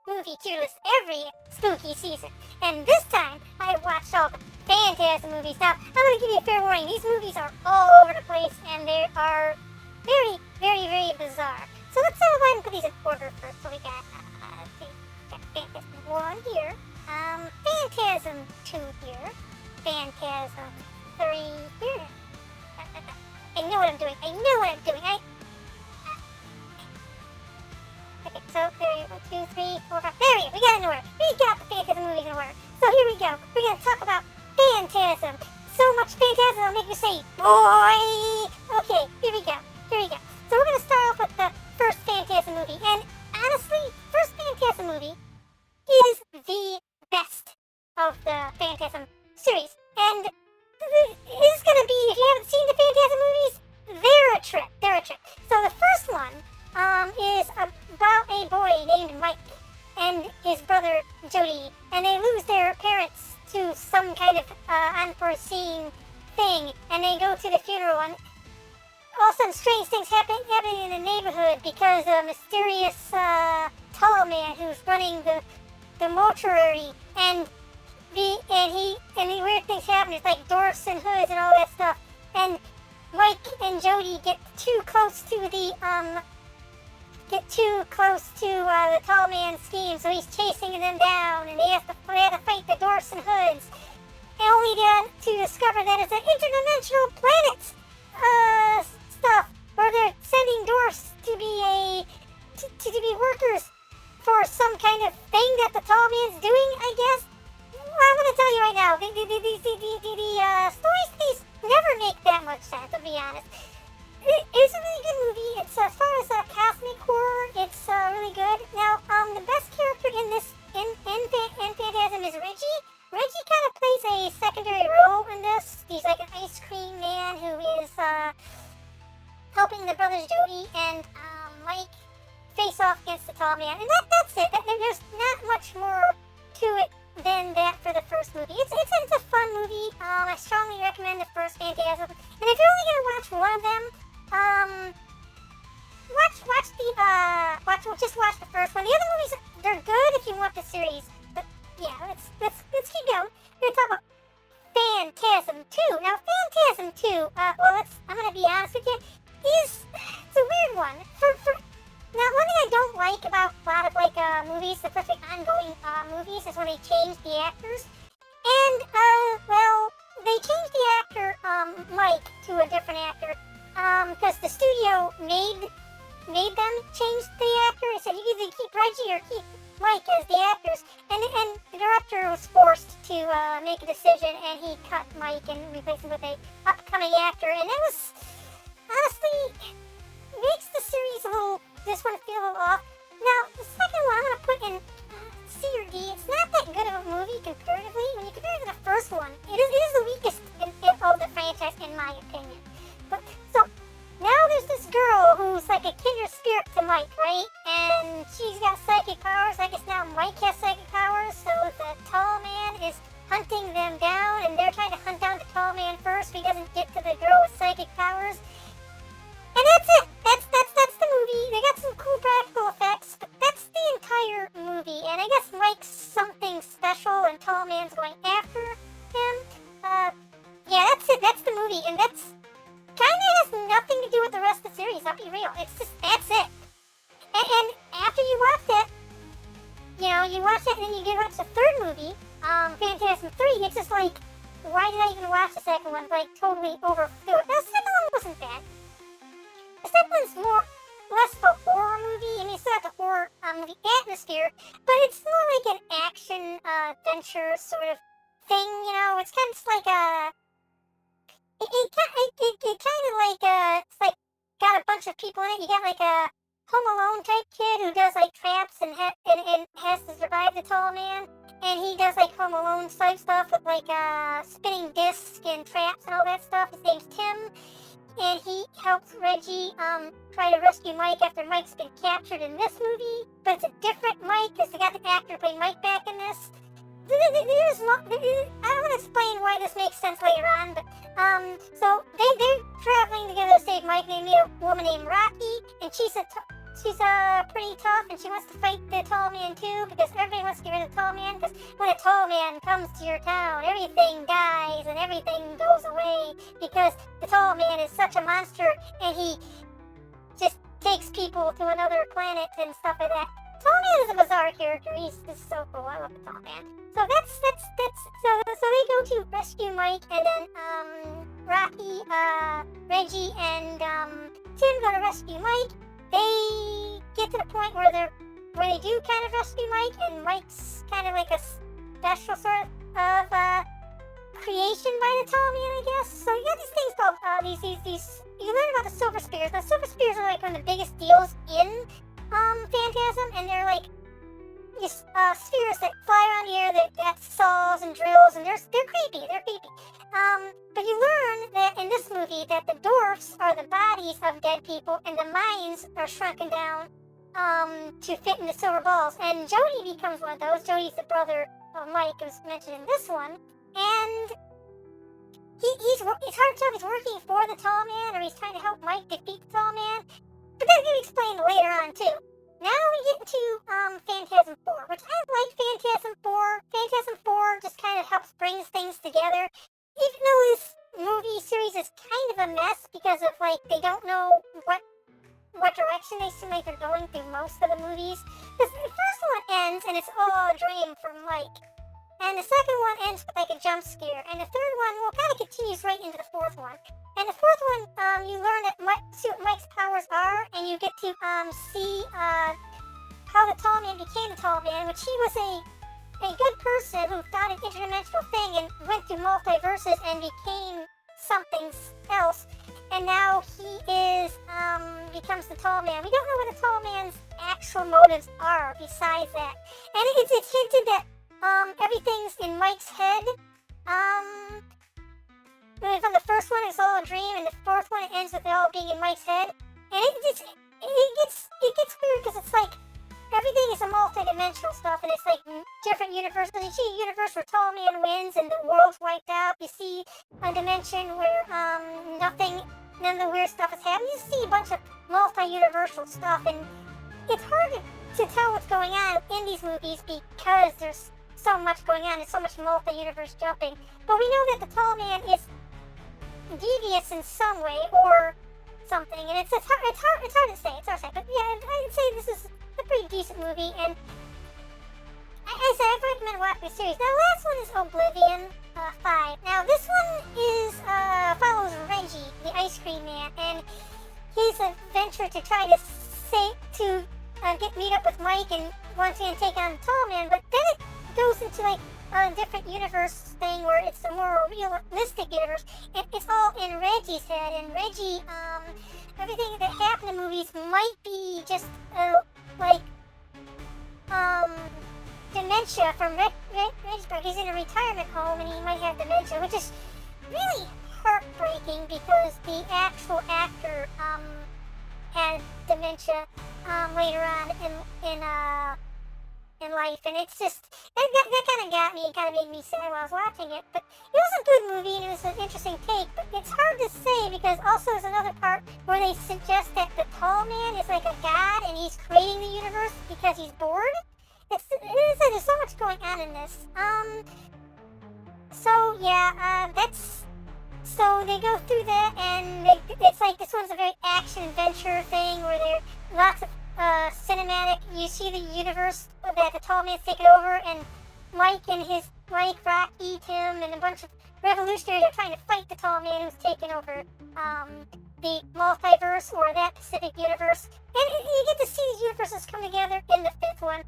movie tier list every spooky season. And this time, I watched all the Phantasm movies. Now, I'm going to give you a fair warning. These movies are all over the place, and they are very, very, very bizarre. So let's go ahead and put these in order first. So we got Phantasm 1 here, Phantasm 2 here, Phantasm 3 here. I know what I'm doing. Okay, so there, 1, 2, 3, 4, 5. There we go. We got it in order. We got the Phantasm movies in order. So here we go. We're going to talk about Phantasm. So much Phantasm, I'll make you say, boy! Okay, here we go. So we're going to start off with the first Phantasm movie. And honestly, first Phantasm movie is the best of the Phantasm series. And this is going to be, if you haven't seen the Phantasm movies, they're a trip. So the first one is about a boy named Mike and his brother Jody. And they lose their parents to some kind of unforeseen thing. And they go to the funeral, and all of a sudden strange things happening in the neighborhood because a mysterious tall man who's running the mortuary, and weird things happen. There's like dwarfs and hoods and all that stuff. And Mike and Jody get too close to the tall man's scheme, so he's chasing them down, and they have to fight the dwarfs and hoods, and only to discover that it's an interdimensional planet stuff where they're sending dwarfs to be workers for some kind of thing that the tall man's doing, I guess. I'm going to tell you right now, the stories, these never make that much sense, to be honest. It's a really good movie. It's, as far as cosmic horror, it's really good. Now, the best character in Phantasm is Reggie. Reggie kind of plays a secondary role in this. He's like an ice cream man who is helping the brothers Jody and Mike face off against the tall man. And that's it. There's not much more to it than that for the first movie. It's a fun movie. I strongly recommend the first Phantasm. And if you're only going to watch one of them, just watch the first one. The other movies, they're good if you want the series. But yeah, let's keep going. We're going to talk about Phantasm 2. Now, Phantasm 2, I'm going to be honest with you, it's a weird one. Now, one thing I don't like about a lot of movies, especially ongoing movies, is when they change the actors. And they changed the actor Mike to a different actor because the studio made them change the actor. They said you either keep Reggie or keep Mike as the actors, and the director was forced to make a decision, and he cut Mike and replaced him with a upcoming actor, and it was honestly makes the series this one feel a little off. Now, the second one I'm going to put in C or D. It's not that good of a movie comparatively. When you compare it to the first one, it is the weakest of the franchise, in my opinion. But, so, now there's this girl who's like a kindred spirit to Mike, right? And she's got psychic powers. I guess now Mike has psychic powers, so the tall man is hunting them down, and they're trying to hunt down the tall man first so he doesn't get to the girl with psychic powers. And that's it. That's the movie. They got some cool practical effects, but that's the entire movie. And I guess Mike's something special, and Tall Man's going after him. Yeah, that's it. That's the movie, and that's kind of has nothing to do with the rest of the series. I'll be real. It's just that's it. And after you watch that, you watch it, and then you get watch the third movie, Phantasm 3. It's just like, why did I even watch the second one? Like totally overthrew it. Now, the second one wasn't bad. The second one's less of a horror movie. I mean, it's not the horror movie atmosphere, but it's more like an action adventure sort of thing. It's kind of just like it's like got a bunch of people in it. You got like a Home Alone type kid who does like traps and has to survive the tall man, and he does like Home Alone type stuff with like spinning discs and traps and all that stuff. His name's Tim. And he helps Reggie try to rescue Mike after Mike's been captured in this movie. But it's a different Mike because they got the actor play Mike back in this. I don't want to explain why this makes sense later on, but so they're traveling together to save Mike. They meet a woman named Rocky, and she's a she's pretty tough, and she wants to fight the tall man too, because everybody wants to get rid of the tall man, because when a tall man comes to your town, everything dies and everything goes away, because the tall man is such a monster, and he just takes people to another planet and stuff like that. Tall Man is a bizarre character. He's just so cool. I love the Tall Man. So so they go to rescue Mike, and then Rocky, Reggie, and Tim go to rescue Mike. They get to the point where they do kind of rescue Mike, and Mike's kind of like a special sort of creation by the Tall Man, I guess. So you got these things called these. You learn about the Silver Spears. Now, Silver Spears are like one of the biggest deals in Phantasm, and they're like these spheres that fly around the air that got saws and drills, and they're creepy. But you learn that in this movie that the dwarfs are the bodies of dead people, and the minds are shrunken down to fit in the silver balls. And Jody becomes one of those. Jody's the brother of Mike, who's mentioned in this one, and it's hard to tell if he's working for the Tall Man or he's trying to help Mike defeat the Tall Man. But that's going to be explained later on, too. Now we get into Phantasm 4, which I like Phantasm 4. Phantasm 4 just kind of helps bring things together. Even though this movie series is kind of a mess because of, like, they don't know what direction they seem like they're going through most of the movies. Because the first one ends and it's all a dream for Mike. And the second one ends with like a jump scare. And the third one, well, kind of continues right into the fourth one. And the fourth one, you learn that see what Mike's powers are, and you get to see how the Tall Man became the Tall Man, which he was a good person who found an interdimensional thing and went through multiverses and became something else. And now he becomes the Tall Man. We don't know what the Tall Man's actual motives are besides that. And it's hinted that everything's in Mike's head. From the first one, it's all a dream, and the fourth one, it ends with it all being in Mike's head. And it gets weird because it's like everything is a multi-dimensional stuff, and it's like different universes. You see a universe where Tall Man wins and the world's wiped out. You see a dimension where none of the weird stuff is happening. You see a bunch of multi-universal stuff, and it's hard to tell what's going on in these movies because there's so much going on. There's so much multi-universe jumping. But we know that the Tall Man is devious in some way or something, and it's hard to say. But yeah, I'd say this is a pretty decent movie, and I recommend watching the series. Now, the last one is Oblivion 5. Now, this one follows Reggie, the ice cream man, and his adventure to try to meet up with Mike and once again take on the Tall Man, but then it goes into like a different universe thing where it's a more realistic universe, and it's all in Reggie's head, and Reggie, everything that happened in movies might be just dementia from Reggie's part. He's in a retirement home and he might have dementia, which is really heartbreaking because the actual actor had dementia later on in life, and it's just that kind of got me and kind of made me sad while I was watching it. But it was a good movie and it was an interesting take, but it's hard to say because also there's another part where they suggest that the Tall Man is like a god and he's creating the universe because he's bored. There's so much going on in this. So yeah, so they go through that, and it's like this one's a very action-adventure thing where there are lots of cinematic. You see the universe that the Tall Man's taken over, and Mike, Rocky, Tim, and a bunch of revolutionaries are trying to fight the Tall Man who's taken over the multiverse or that specific universe. And you get to see these universes come together in the fifth one.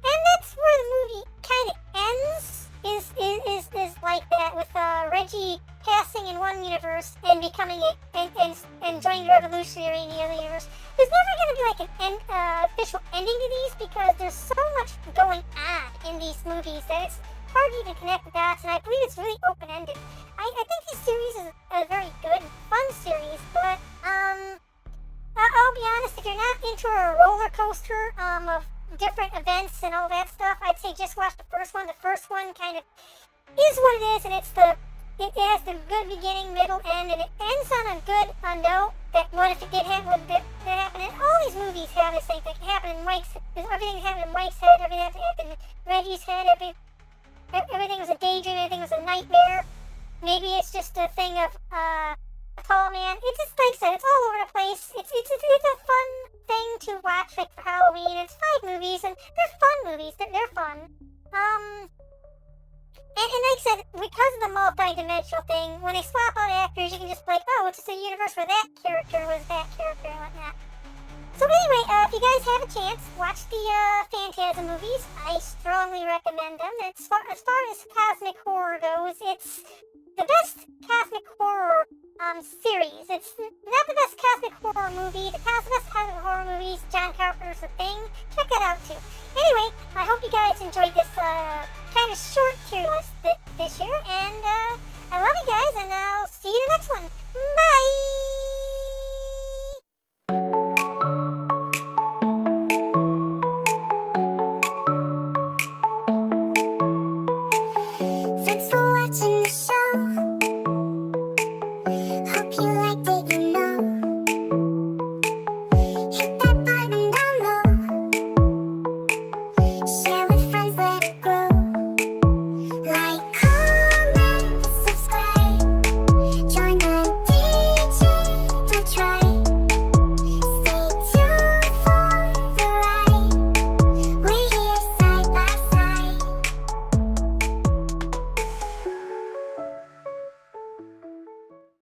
And that's where the movie kind of ends, is like that, with Reggie passing in one universe and becoming and joining the revolutionary in the other universe. There's never going to be like an official ending to these because there's so much going on in these movies that it's hard to even connect the dots, and I believe it's really open-ended. I think this series is a very good, fun series, but I'll be honest, if you're not into a roller coaster of different events and all that stuff, I'd say just watch the first one. The first one kind of is what it is, and it has the good beginning, middle, end, and it ends on a good note. That what if it did happen? What did that happen? And all these movies have this thing that happened in Mike's. Everything happened in Mike's head. Everything happened in Reggie's head. Everything was a daydream. Everything was a nightmare. Maybe it's just a thing of a tall man. It's just like I said. It's all over the place. It's a fun thing to watch like for Halloween. It's 5 movies and they're fun movies. They're fun. And like I said, because of the multi-dimensional thing, when they swap out actors, you can just be like, oh, it's just a universe where that character was that character and whatnot. So anyway, if you guys have a chance, watch the Phantasm movies. I strongly recommend them. As far as cosmic horror goes, it's the best cosmic horror series. It's not the best cosmic horror movie. The best cosmic horror movies, John Carpenter's The Thing. Check that out too. Anyway, I hope you guys enjoyed this kind of short tier list this year, and I love you guys, and